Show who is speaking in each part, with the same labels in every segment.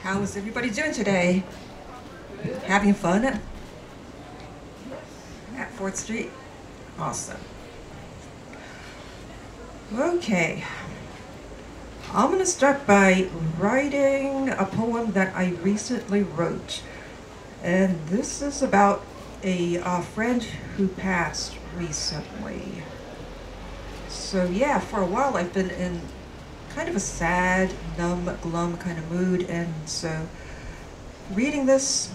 Speaker 1: How is everybody doing today? Having fun at 4th Street? Awesome. Okay. I'm going to start by writing a poem that I recently wrote. And this is about a friend who passed recently. So yeah, for a while I've been in kind of a sad, numb, glum kind of mood, and so reading this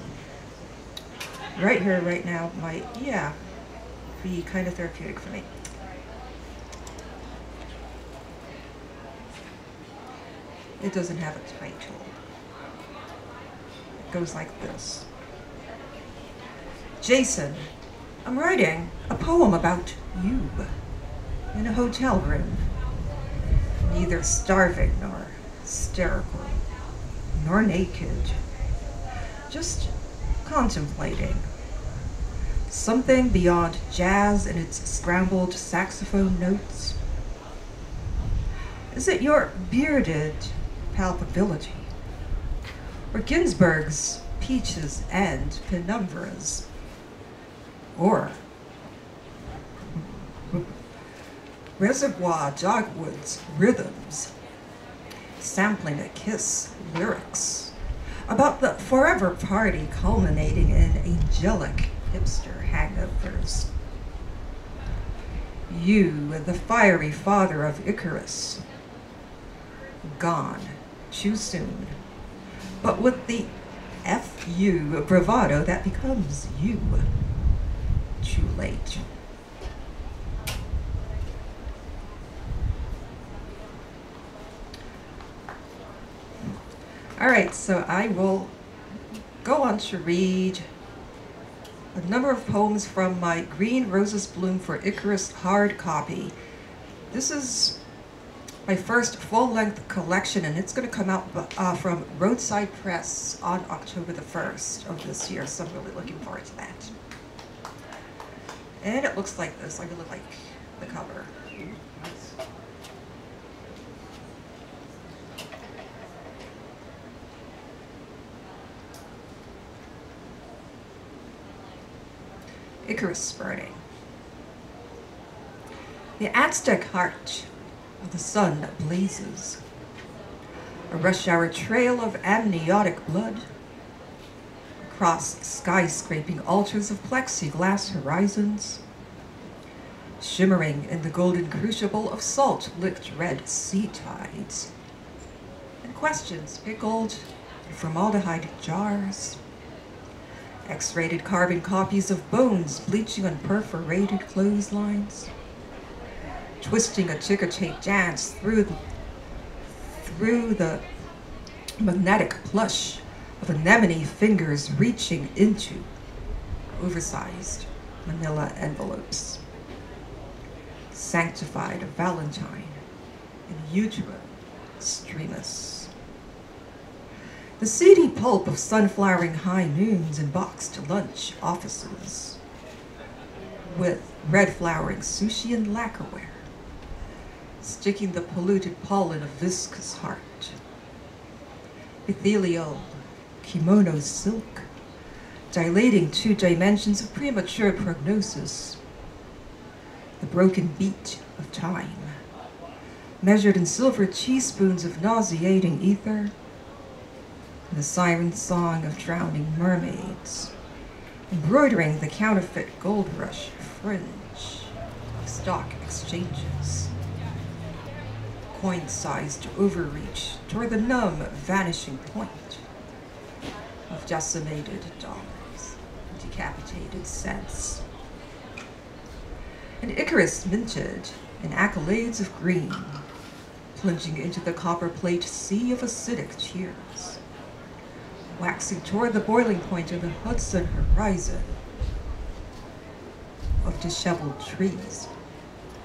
Speaker 1: right here, right now, might, be kind of therapeutic for me. It doesn't have a title. It goes like this. Jason, I'm writing a poem about you in a hotel room. Neither starving nor hysterical, nor naked. Just contemplating. Something beyond jazz and its scrambled saxophone notes. Is it your bearded palpability? Or Ginsberg's peaches and penumbras? Or Reservoir Dogwood's rhythms, sampling a kiss lyrics about the forever party culminating in angelic hipster hangovers. You, the fiery father of Icarus, gone too soon, but with the F-U bravado that becomes you too late. All right, so I will go on to read a number of poems from my Green Roses Bloom for Icarus hard copy. This is my first full-length collection, and it's going to come out from Roadside Press on October the 1st of this year, so I'm really looking forward to that. And it looks like this. I really like the cover. Icarus burning. The Aztec heart of the sun blazes. A rush hour trail of amniotic blood across skyscraping altars of plexiglass horizons, shimmering in the golden crucible of salt-licked red sea tides, and questions pickled in formaldehyde jars. X-rated carbon copies of bones bleaching on perforated clotheslines, twisting a ticker tape dance through the magnetic plush of anemone fingers reaching into oversized manila envelopes. Sanctified Valentine in utero streamus. The seedy pulp of sunflowering high noons in boxed lunch offices with red flowering sushi and lacquerware, sticking the polluted pollen of viscous heart. Ethereal kimono silk, dilating 2 dimensions of premature prognosis. The broken beat of time, measured in silver teaspoons of nauseating ether, and the siren song of drowning mermaids, embroidering the counterfeit gold rush fringe of stock exchanges. Coin-sized overreach toward the numb vanishing point of decimated dollars and decapitated cents. And Icarus minted in accolades of green, plunging into the copper plate sea of acidic tears, waxing toward the boiling point of the Hudson horizon of disheveled trees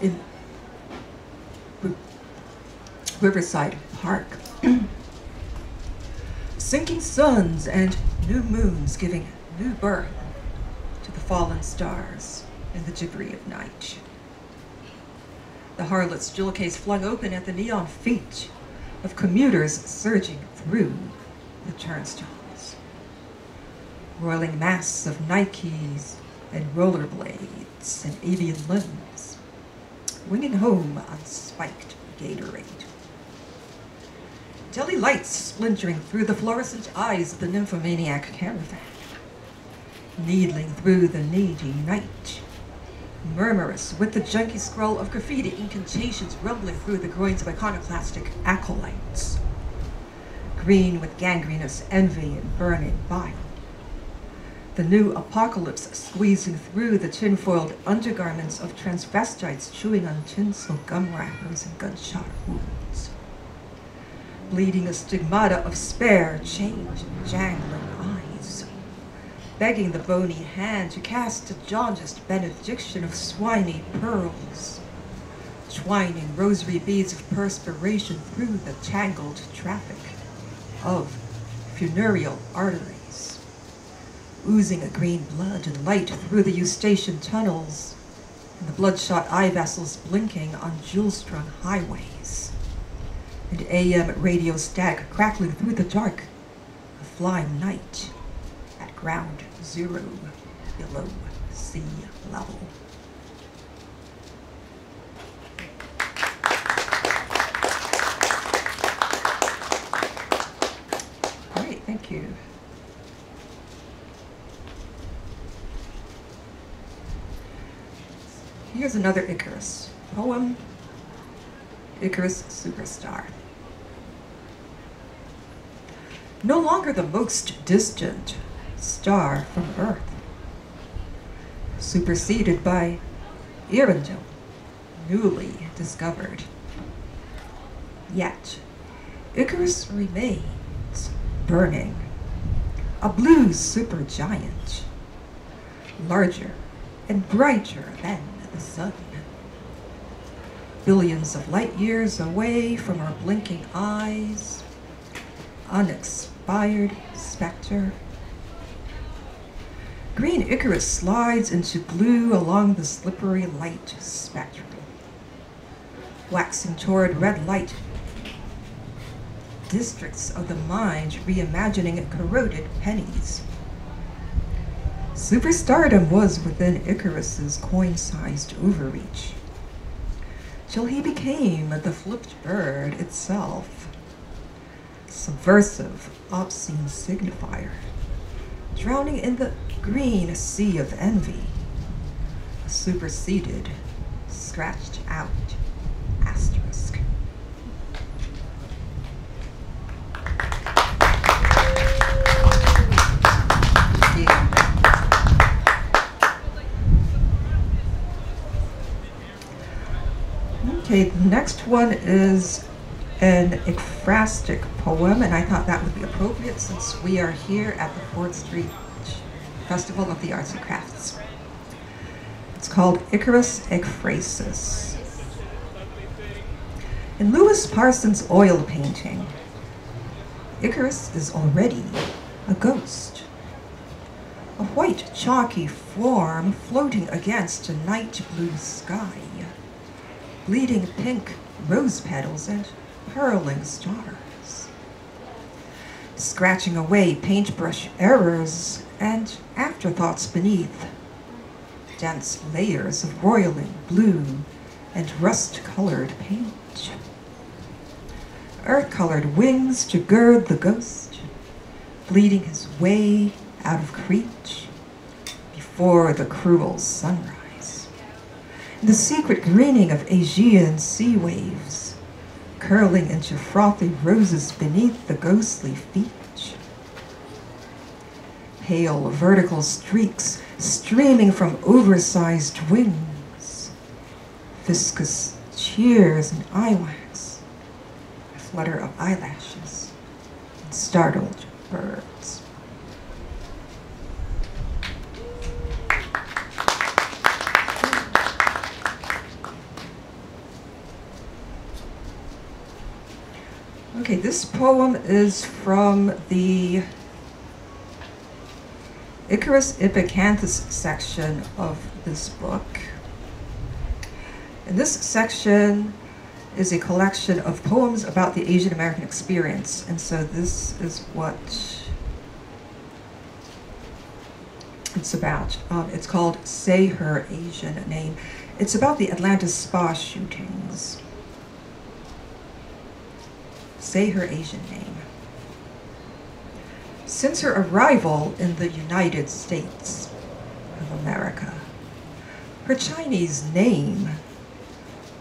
Speaker 1: in Riverside Park. Sinking suns and new moons giving new birth to the fallen stars in the debris of night. The harlot's jewel case flung open at the neon feet of commuters surging through the turnstiles. Roiling mass of Nikes and rollerblades and avian limbs, winging home on spiked Gatorade. Jelly lights splintering through the fluorescent eyes of the nymphomaniac caravan, needling through the needy night, murmurous with the junky scroll of graffiti incantations rumbling through the groins of iconoclastic acolytes, green with gangrenous envy and burning bile. The new apocalypse squeezing through the tin-foiled undergarments of transvestites chewing on tinsel gum wrappers and gunshot wounds, bleeding a stigmata of spare change and jangling eyes, begging the bony hand to cast a jaundiced benediction of swiny pearls, twining rosary beads of perspiration through the tangled traffic of funereal arteries, oozing a green blood and light through the Eustachian tunnels, and the bloodshot eye vessels blinking on jewel-strung highways, and AM radio static crackling through the dark, a flying night at ground zero below sea level. Great, thank you. Here's another Icarus poem, Icarus Superstar. No longer the most distant star from Earth, superseded by Earendel, newly discovered. Yet, Icarus remains burning, a blue supergiant, larger and brighter than the sun. Billions of light years away from our blinking eyes, unexpired specter. Green Icarus slides into blue along the slippery light spectrum, waxing toward red light. Districts of the mind reimagining corroded pennies. Superstardom was within Icarus's coin-sized overreach, till he became the flipped bird itself, subversive, obscene signifier, drowning in the green sea of envy, a superseded, scratched out asterisk. Okay, the next one is an ekphrastic poem, and I thought that would be appropriate since we are here at the 4th Street Festival of the Arts and Crafts. It's called Icarus Ekphrasis. In Louis Parsons' oil painting, Icarus is already a ghost, a white chalky form floating against a night blue sky, bleeding pink rose petals and hurling stars, scratching away paintbrush errors and afterthoughts beneath, dense layers of roiling blue and rust-colored paint, earth-colored wings to gird the ghost, bleeding his way out of Crete before the cruel sunrise, the secret greening of Aegean sea waves, curling into frothy roses beneath the ghostly feet. Pale vertical streaks streaming from oversized wings, viscous tears and eye wax, a flutter of eyelashes, and startled birds. Okay, this poem is from the Icarus Iphicanthus section of this book. And this section is a collection of poems about the Asian American experience. And so this is what it's about. It's called Say Her Asian Name. It's about the Atlanta spa shootings. Say Her Asian Name. Since her arrival in the United States of America, her Chinese name,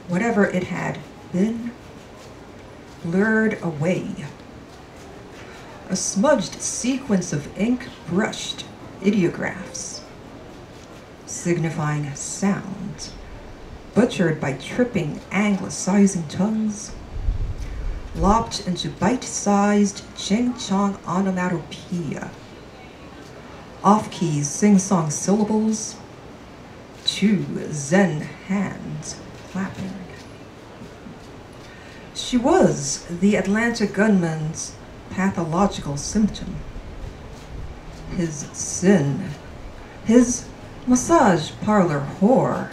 Speaker 1: whatever it had been, blurred away. A smudged sequence of ink brushed ideographs, signifying sound, butchered by tripping anglicizing tongues, lopped into bite-sized ching-chong onomatopoeia, off-key sing-song syllables, two Zen hands clapping. She was the Atlanta gunman's pathological symptom, his sin, his massage parlor whore,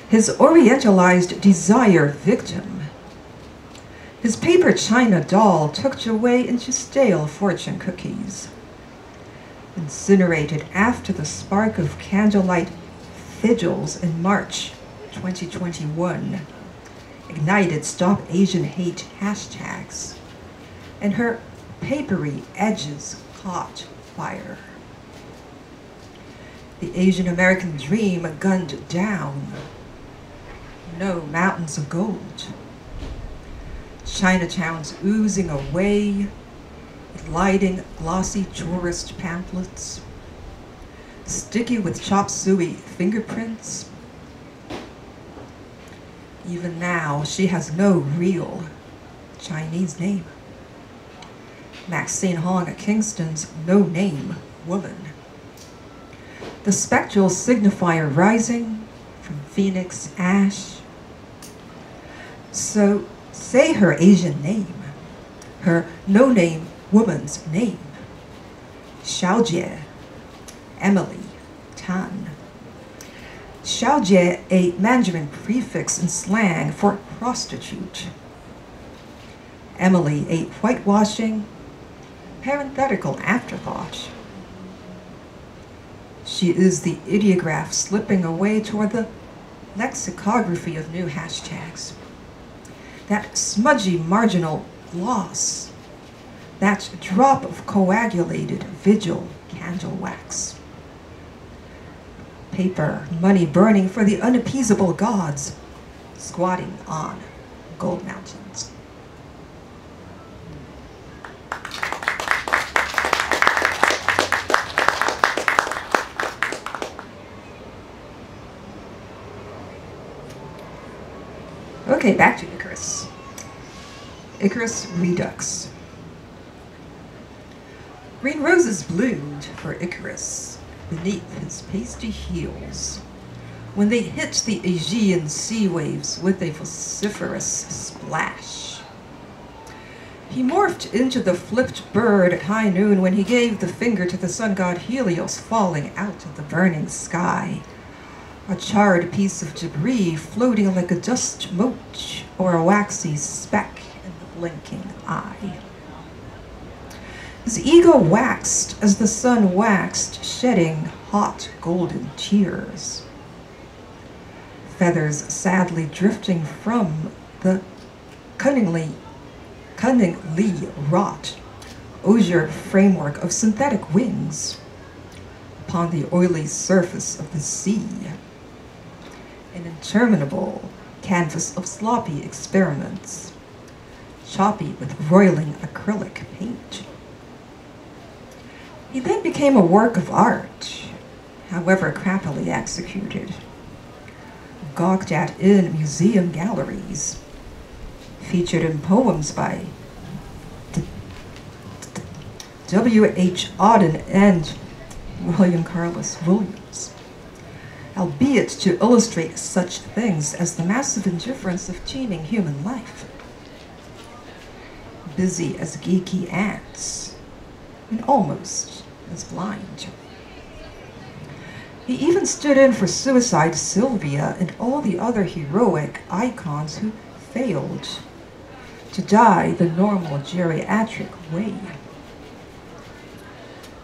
Speaker 1: his orientalized desire victim, his paper china doll tucked away into stale fortune cookies, incinerated after the spark of candlelight vigils in March 2021, ignited Stop Asian Hate hashtags, and her papery edges caught fire. The Asian American dream gunned down. No mountains of gold. Chinatowns oozing away, gliding glossy tourist pamphlets, sticky with chop suey fingerprints. Even now, she has no real Chinese name. Maxine Hong at Kingston's no-name woman. The spectral signifier rising from Phoenix ash. So say her Asian name, her no-name woman's name. Xiaojie, Emily Tan. Xiaojie, a Mandarin prefix in slang for prostitute. Emily, a whitewashing, parenthetical afterthought. She is the ideograph slipping away toward the lexicography of new hashtags. That smudgy marginal gloss, that drop of coagulated vigil candle wax. Paper, money burning for the unappeasable gods, squatting on gold mountains. Okay, back to Icarus. Icarus Redux. Green roses bloomed for Icarus beneath his pasty heels when they hit the Aegean sea waves with a vociferous splash. He morphed into the flipped bird at high noon when he gave the finger to the sun god Helios falling out of the burning sky. A charred piece of debris floating like a dust mote or a waxy speck in the blinking eye. His ego waxed as the sun waxed, shedding hot golden tears. Feathers sadly drifting from the cunningly wrought osier framework of synthetic wings upon the oily surface of the sea. An interminable canvas of sloppy experiments, choppy with roiling acrylic paint. He then became a work of art, however crappily executed, gawked at in museum galleries, featured in poems by W.H. Auden and William Carlos Williams, albeit to illustrate such things as the massive indifference of teeming human life. Busy as geeky ants, and almost as blind. He even stood in for Suicide Sylvia and all the other heroic icons who failed to die the normal geriatric way.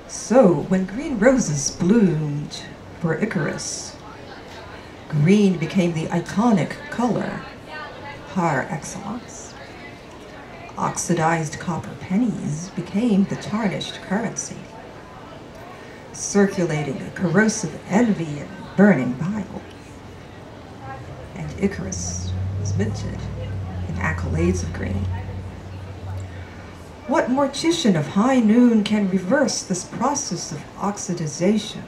Speaker 1: So, when green roses bloomed for Icarus, green became the iconic color par excellence. Oxidized copper pennies became the tarnished currency, circulating a corrosive envy and burning bile. And Icarus was minted in accolades of green. What mortician of high noon can reverse this process of oxidization?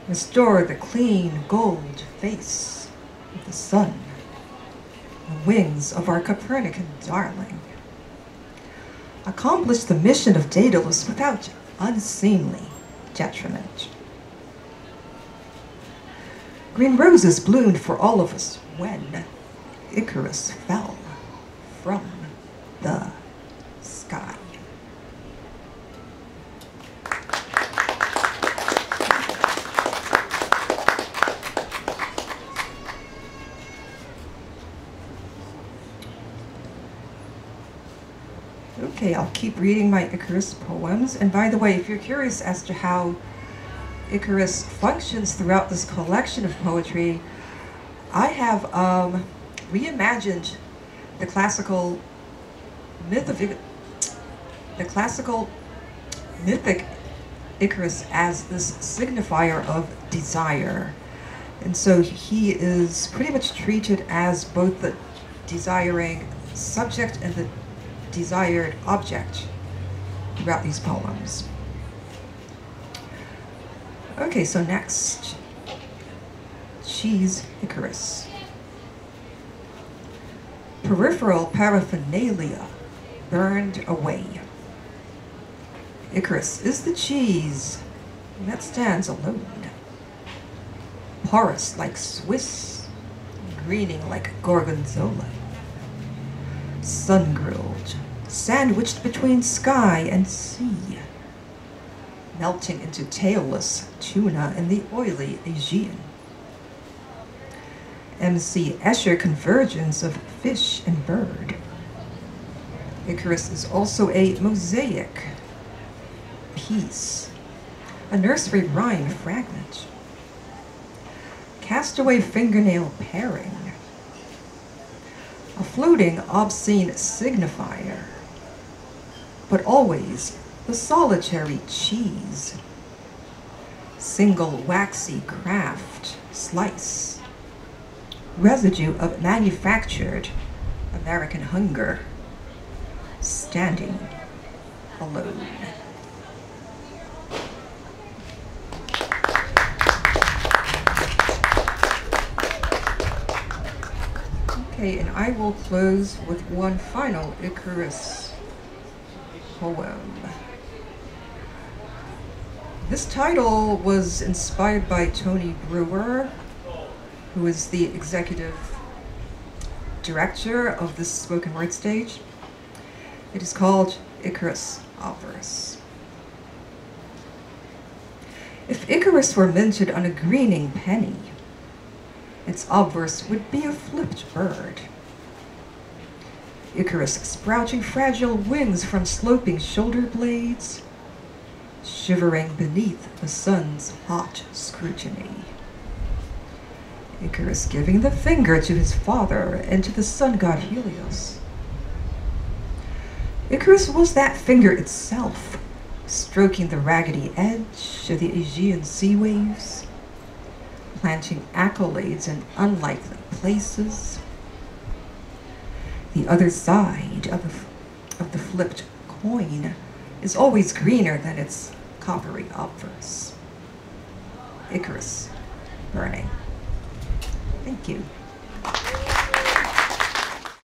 Speaker 1: Restore the clean gold face of the sun, the wings of our Copernican darling. Accomplish the mission of Daedalus without unseemly detriment. Green roses bloomed for all of us when Icarus fell from the sky. Okay, I'll keep reading my Icarus poems. And by the way, if you're curious as to how Icarus functions throughout this collection of poetry, I have reimagined the classical mythic Icarus as this signifier of desire. And so he is pretty much treated as both the desiring subject and the desired object throughout these poems. Okay, so next, Cheese Icarus. Peripheral paraphernalia burned away. Icarus is the cheese that stands alone, porous like Swiss, greening like gorgonzola, sun-grilled, sandwiched between sky and sea, melting into tailless tuna in the oily Aegean. MC Escher convergence of fish and bird. Icarus is also a mosaic piece, a nursery rhyme fragment, castaway fingernail pairing, a floating obscene signifier, but always the solitary cheese, single waxy craft slice, residue of manufactured American hunger, standing alone. Okay, and I will close with one final Icarus poem. This title was inspired by Tony Brewer, who is the executive director of this spoken word stage. It is called Icarus Obverse. If Icarus were minted on a greening penny, its obverse would be a flipped bird. Icarus sprouting fragile wings from sloping shoulder blades, shivering beneath the sun's hot scrutiny. Icarus giving the finger to his father and to the sun god Helios. Icarus was that finger itself, stroking the raggedy edge of the Aegean sea waves, planting accolades in unlikely places. The other side of the flipped coin is always greener than its coppery obverse. Icarus burning. Thank you.